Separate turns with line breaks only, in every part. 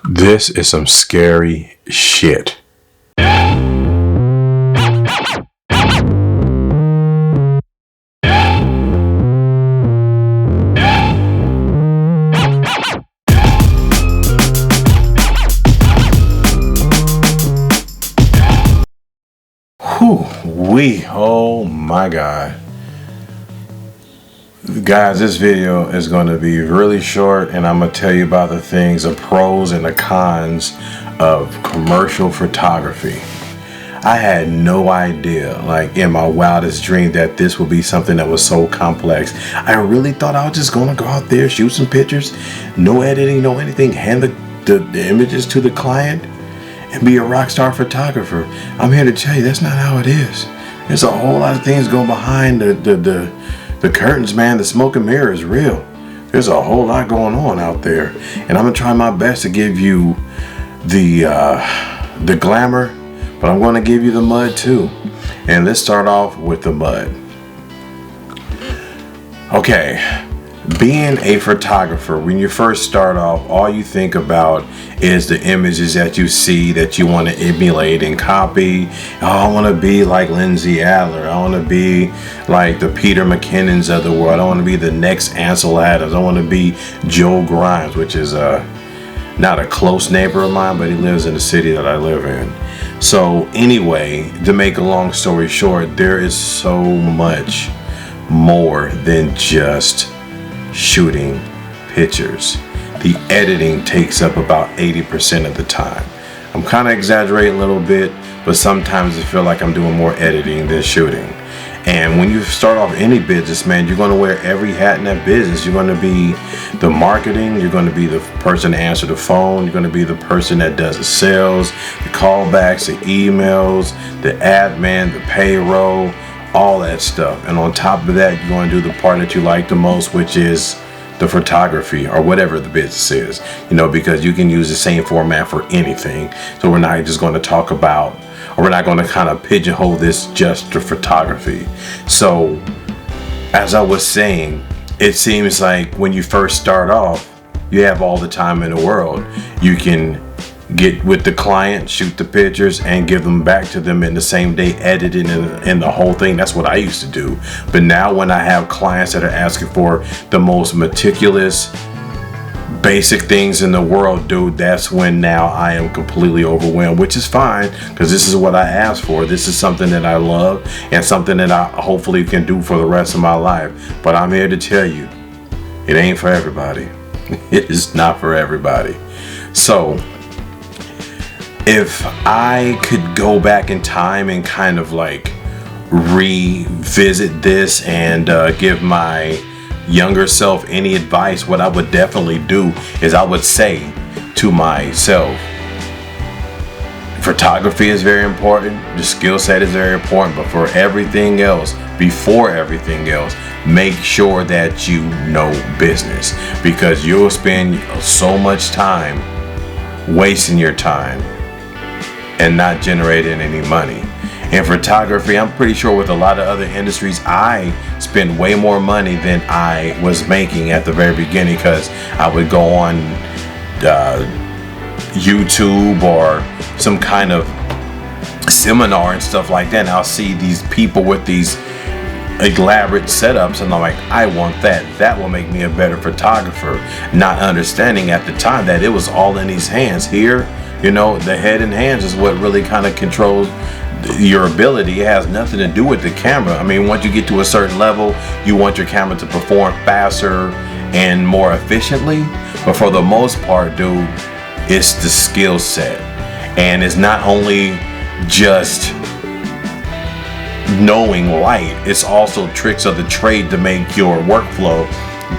This is some scary shit. Oh my God. Guys, this video is going to be really short, and I'm going to tell you about the things, the pros and the cons of commercial photography. I had no idea, like in my wildest dream, that this would be something that was so complex. I really thought I was just going to go out there, shoot some pictures, no editing, no anything, hand the images to the client, and be a rock star photographer. I'm here to tell you that's not how it is. There's a whole lot of things going behind the curtains, man. The smoke and mirror is real. There's a whole lot going on out there, and I'm gonna try my best to give you the glamour, but I'm gonna give you the mud too. And let's start off with the mud. Okay, being a photographer, when you first start off, all you think about is the images that you see that you want to emulate and copy. Oh, I want to be like Lindsay Adler. I want to be like the Peter McKinnons of the world. I want to be the next Ansel Adams. I want to be Joe Grimes, which is not a close neighbor of mine, but he lives in the city that I live in. So anyway, to make a long story short, there is so much more than just shooting pictures. The editing takes up about 80% of the time. I'm kind of exaggerating a little bit, but sometimes I feel like I'm doing more editing than shooting. And when you start off any business, man, you're going to wear every hat in that business. You're going to be the marketing, you're going to be the person to answer the phone, you're going to be the person that does the sales, the callbacks, the emails, the admin, the payroll, all that stuff. And on top of that, you're going to do the part that you like the most, which is the photography or whatever the business is, because you can use the same format for anything. So we're not just going to talk about, or we're not going to kind of pigeonhole this just to photography. So as I was saying, it seems like when you first start off, you have all the time in the world. You can get with the client, shoot the pictures, and give them back to them in the same day, edited in the whole thing. That's what I used to do. But now when I have clients that are asking for the most meticulous, basic things in the world, dude, that's when now I am completely overwhelmed, which is fine, because this is what I asked for. This is something that I love and something that I hopefully can do for the rest of my life. But I'm here to tell you, it ain't for everybody. It is not for everybody. So if I could go back in time and kind of like revisit this and give my younger self any advice, what I would definitely do is I would say to myself, photography is very important, the skill set is very important, but for everything else, before everything else, make sure that you know business, because you'll spend so much time wasting your time and not generating any money. In photography, I'm pretty sure with a lot of other industries, I spend way more money than I was making at the very beginning, because I would go on YouTube or some kind of seminar and stuff like that, and I'll see these people with these elaborate setups, and I'm like, I want that. That will make me a better photographer, not understanding at the time that it was all in these hands here. The head and hands is what really kind of controls your ability. It has nothing to do with the camera. I mean, once you get to a certain level, you want your camera to perform faster and more efficiently. But for the most part, dude, it's the skill set. And it's not only just knowing light, it's also tricks of the trade to make your workflow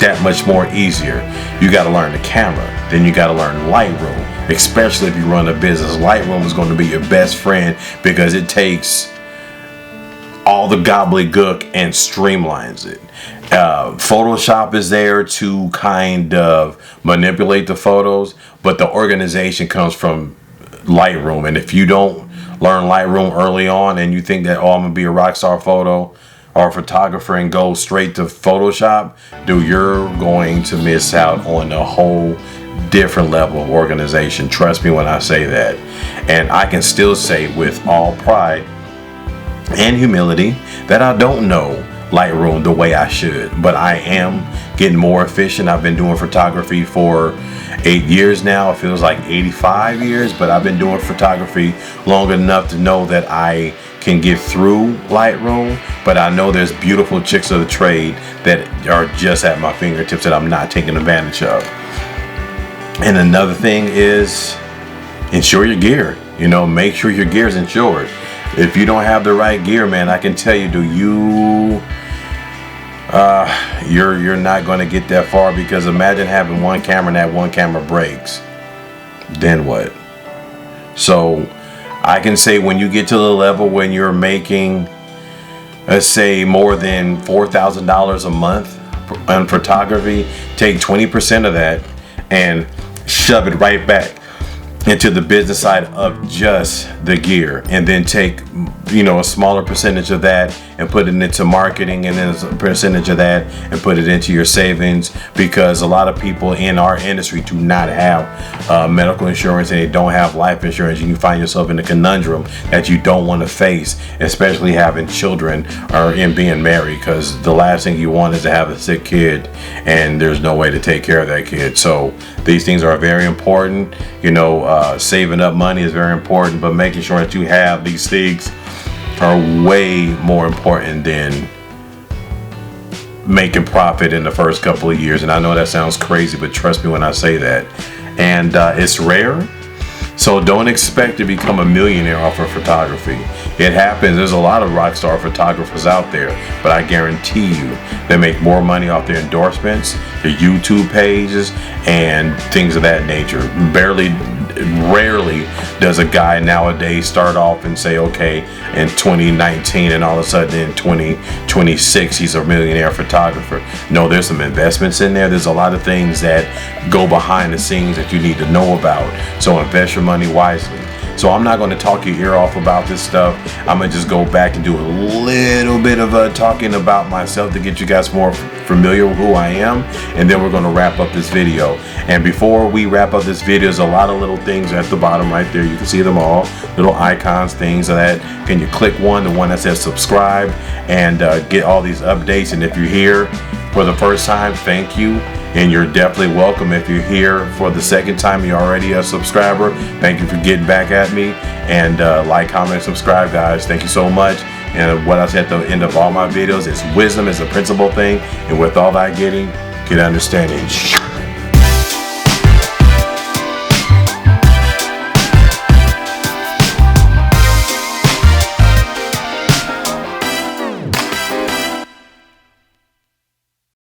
that much more easier. You got to learn the camera, then you got to learn Lightroom. Especially if you run a business, Lightroom is going to be your best friend, because it takes all the gobbledygook and streamlines it. Photoshop is there to kind of manipulate the photos, but the organization comes from Lightroom. And if you don't learn Lightroom early on and you think that, oh, I'm gonna be a rock star photo or photographer and go straight to Photoshop, dude, you're going to miss out on a whole different level of organization. Trust me when I say that. And I can still say with all pride and humility that I don't know Lightroom the way I should, but I am getting more efficient. I've been doing photography for 8 years now. It feels like 85 years, but I've been doing photography long enough to know that I can get through Lightroom, but I know there's beautiful tricks of the trade that are just at my fingertips that I'm not taking advantage of. And another thing is insure your gear. You know, make sure your gear is insured. If you don't have the right gear, man, I can tell you, you're not going to get that far, because imagine having one camera and that one camera breaks. Then what? So I can say when you get to the level when you're making, let's say, more than $4,000 a month on photography, take 20% of that and shove it right back into the business side of just the gear, and then take, you know, a smaller percentage of that and put it into marketing, and then a percentage of that and put it into your savings, because a lot of people in our industry do not have medical insurance, and they don't have life insurance, and you find yourself in a conundrum that you don't want to face, especially having children or in being married, because the last thing you want is to have a sick kid and there's no way to take care of that kid. So these things are very important. You know, saving up money is very important, but making sure that you have these things are way more important than making profit in the first couple of years. And I know that sounds crazy, but trust me when I say that. And it's rare, so don't expect to become a millionaire off of photography. It happens. There's a lot of rock star photographers out there, but I guarantee you they make more money off their endorsements, their YouTube pages, and things of that nature. Rarely does a guy nowadays start off and say, okay, in 2019 and all of a sudden in 2026 he's a millionaire photographer. No, there's some investments in there. There's a lot of things that go behind the scenes that you need to know about. So invest your money wisely. So I'm not going to talk your ear off about this stuff. I'm going to just go back and do a little bit of talking about myself to get you guys more familiar with who I am. And then we're going to wrap up this video. And before we wrap up this video, there's a lot of little things at the bottom right there. You can see them all. Little icons, things that can you click the one that says subscribe, and get all these updates. And if you're here for the first time, thank you. And you're definitely welcome. If you're here for the second time, you're already a subscriber. Thank you for getting back at me. And like, comment, subscribe, guys. Thank you so much. And what I said at the end of all my videos is wisdom is a principal thing. And with all that getting, get understanding.